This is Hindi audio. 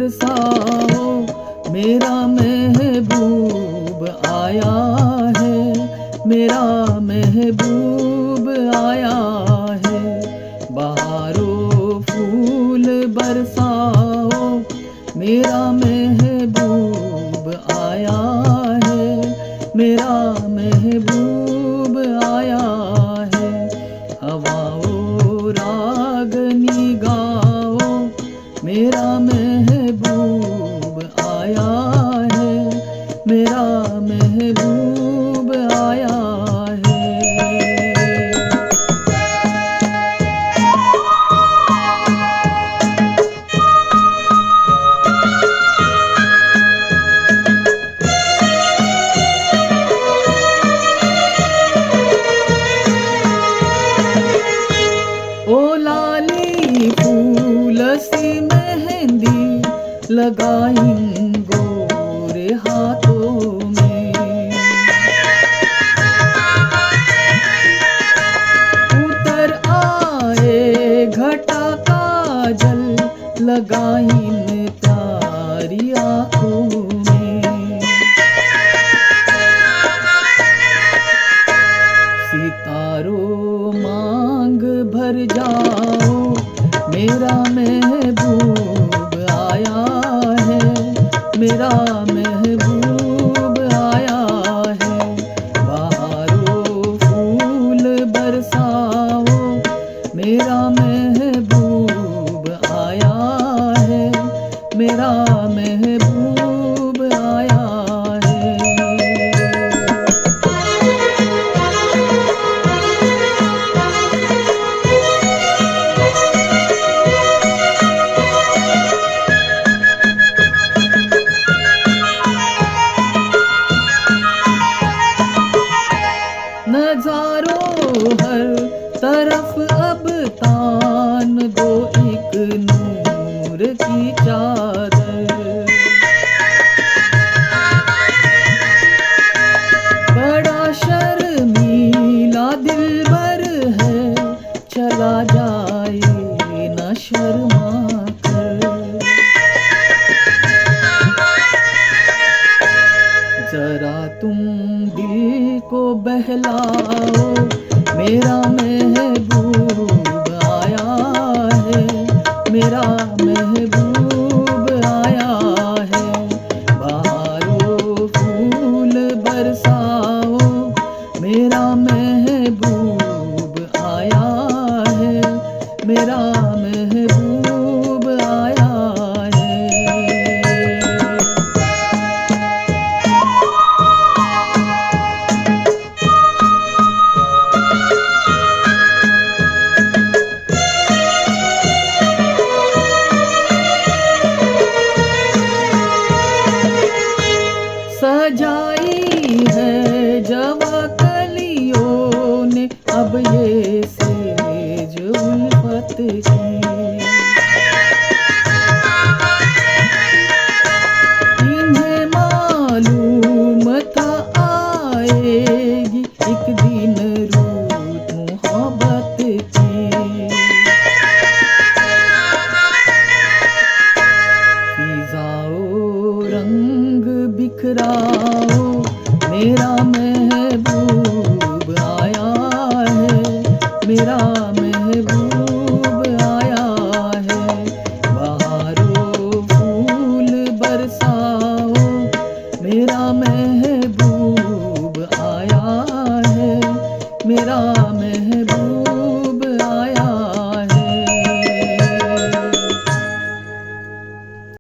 बरसाओ, मेरा महबूब आया है, मेरा महबूब आया है। बहारों फूल बरसाओ, मेरा महबूब आया है, मेरा महबूब आया है। हवाओं रागनी गाओ, मेरा महबूब आया है, मेरा महबूब आया है। ओ लाली फूल सी मेहंदी लगाई गोरे हाथों में, उतर आए घटा काजल लगाई प्यारी आँखों में। सितारों मांग भर जाओ, मेरा महबूब आया है, मेरा महबूब आया है। बहारों फूल बरसाओ, मेरा महबूब आया है, मेरा महबूब आया है। नजारों हर तरफ अब तान दो एक नूर की चादर। बड़ा शर्मीला दिलबर है, चला जाए न शर्मा कर। जरा तुम दिल को बहलाओ, मेरा महबूब आया है, मेरा महबूब आया है। बहारों फूल बरसाओ, मेरा महबूब आया है, मेरा महबूब आया है। सजाई है जवा कलियों ने अब ये सेज उल्फत की। इन्हें मालूम था आएगी एक दिन रूत मोहब्बत की। फिजाओ रंग बिखराओ, मेरा महबूब आया है, मेरा महबूब आया है। बहारों फूल बरसाओ, मेरा महबूब आया है, मेरा महबूब